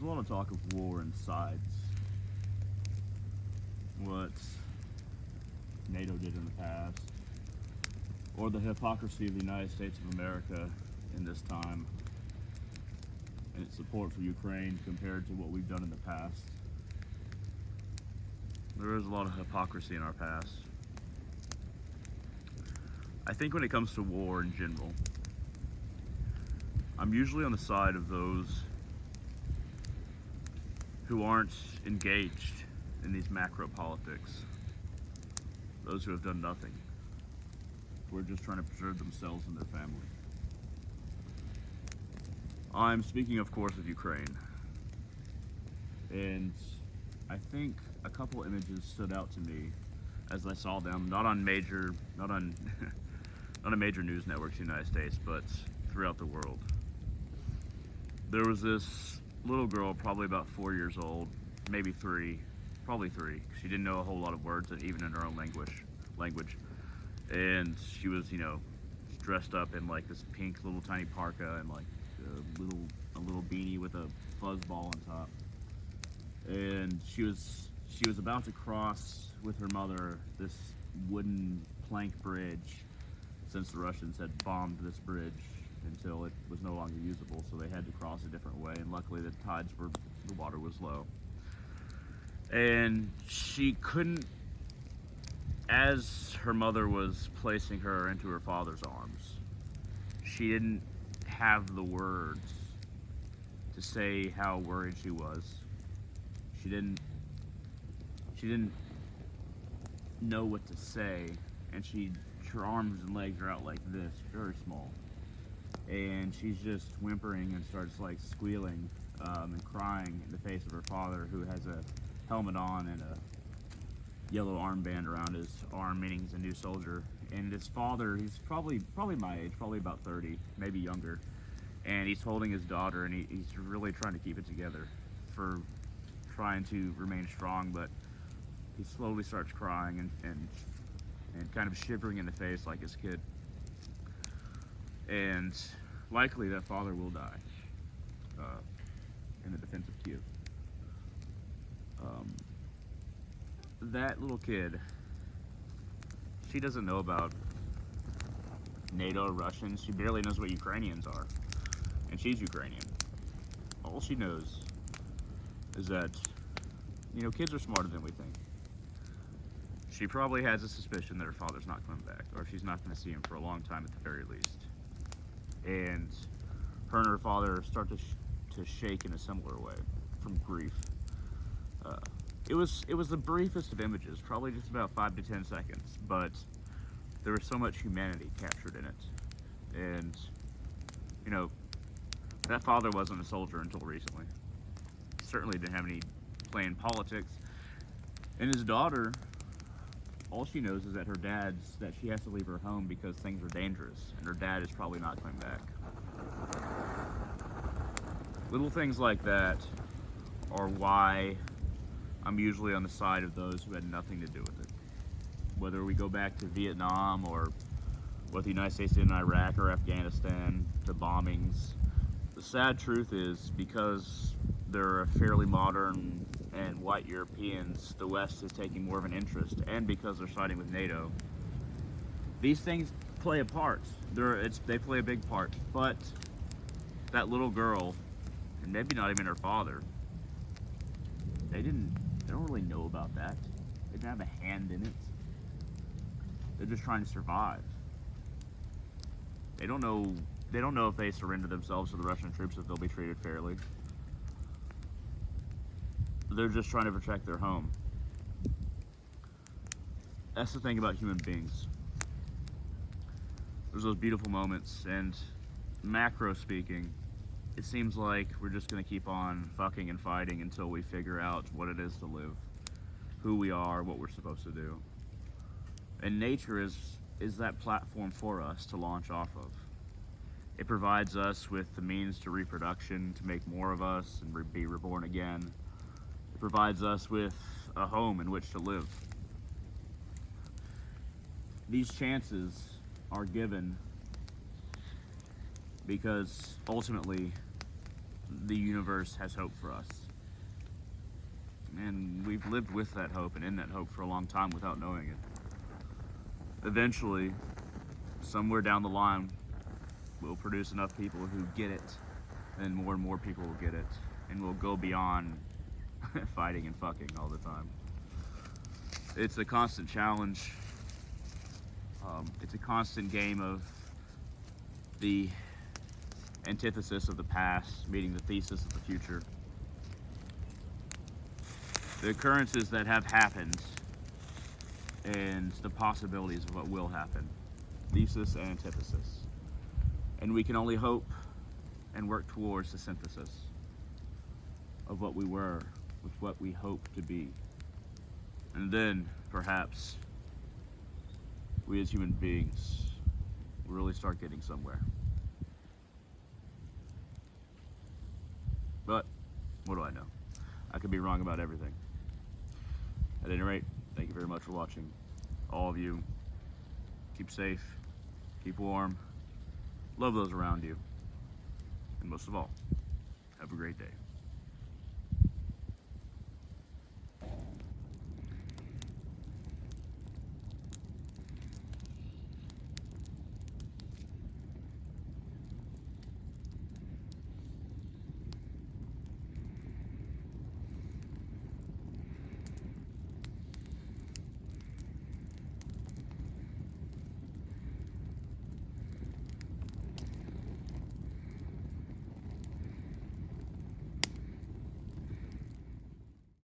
a lot of talk of war and sides. What NATO did in the past, or the hypocrisy of the United States of America in this time, and its support for Ukraine compared to what we've done in the past. There is a lot of hypocrisy in our past. I think when it comes to war in general, I'm usually on the side of those who aren't engaged in these macro politics. Those who have done nothing. Who are just trying to preserve themselves and their family. I'm speaking, of course, of Ukraine. And I think a couple images stood out to me as I saw them, not on not on major news networks in the United States, but throughout the world. There was this little girl, probably about 4 years old, maybe probably three. She didn't know a whole lot of words, even in her own language. And she was, dressed up in like this pink little tiny parka and like a little beanie with a fuzz ball on top. And she was about to cross with her mother this wooden plank bridge, since the Russians had bombed this bridge until it was no longer usable, so they had to cross a different way, and luckily the water was low. And she couldn't, as her mother was placing her into her father's arms, she didn't have the words to say how worried she was. She didn't know what to say, and her arms and legs are out like this, very small. And she's just whimpering and starts like squealing and crying in the face of her father, who has a helmet on and a yellow armband around his arm, meaning he's a new soldier. And his father, he's probably my age, probably about 30, maybe younger. And he's holding his daughter, and he's really trying to keep it together for trying to remain strong, but he slowly starts crying and kind of shivering in the face like his kid. And likely that father will die in the defense of Kiev. That little kid, she doesn't know about NATO or Russians. She barely knows what Ukrainians are. And she's Ukrainian. All she knows is that, kids are smarter than we think. She probably has a suspicion that her father's not coming back, or she's not going to see him for a long time at the very least. And her and her father start to shake in a similar way from grief. It was the briefest of images, probably just about 5 to 10 seconds, but there was so much humanity captured in it. And, that father wasn't a soldier until recently. Certainly didn't have any play in politics. And his daughter, all she knows is that that she has to leave her home because things are dangerous, and her dad is probably not coming back. Little things like that are why I'm usually on the side of those who had nothing to do with it. Whether we go back to Vietnam or what the United States did in Iraq or Afghanistan, the bombings, the sad truth is, because they're fairly modern and white Europeans, the West is taking more of an interest, and because they're siding with NATO, these things play a part. They play a big part. But that little girl, and maybe not even her father, they don't really know about that. They didn't have a hand in it. They're just trying to survive. They don't know if they surrender themselves to the Russian troops, if they'll be treated fairly. They're just trying to protect their home. That's the thing about human beings. There's those beautiful moments, and macro speaking, it seems like we're just going to keep on fucking and fighting until we figure out what it is to live, who we are, what we're supposed to do. And nature is that platform for us to launch off of. It provides us with the means to reproduction, to make more of us and be reborn again. It provides us with a home in which to live. These chances are given because ultimately the universe has hope for us. And we've lived with that hope and in that hope for a long time without knowing it. Eventually, somewhere down the line, we'll produce enough people who get it, and more people will get it, and we'll go beyond fighting and fucking all the time. It's a constant challenge. It's a constant game of the antithesis of the past meeting the thesis of the future. The occurrences that have happened and the possibilities of what will happen. Thesis and antithesis. And we can only hope and work towards the synthesis of what we were with what we hope to be. And then, perhaps, we as human beings will really start getting somewhere. But, what do I know? I could be wrong about everything. At any rate, thank you very much for watching. All of you, keep safe, keep warm, love those around you, and most of all, have a great day.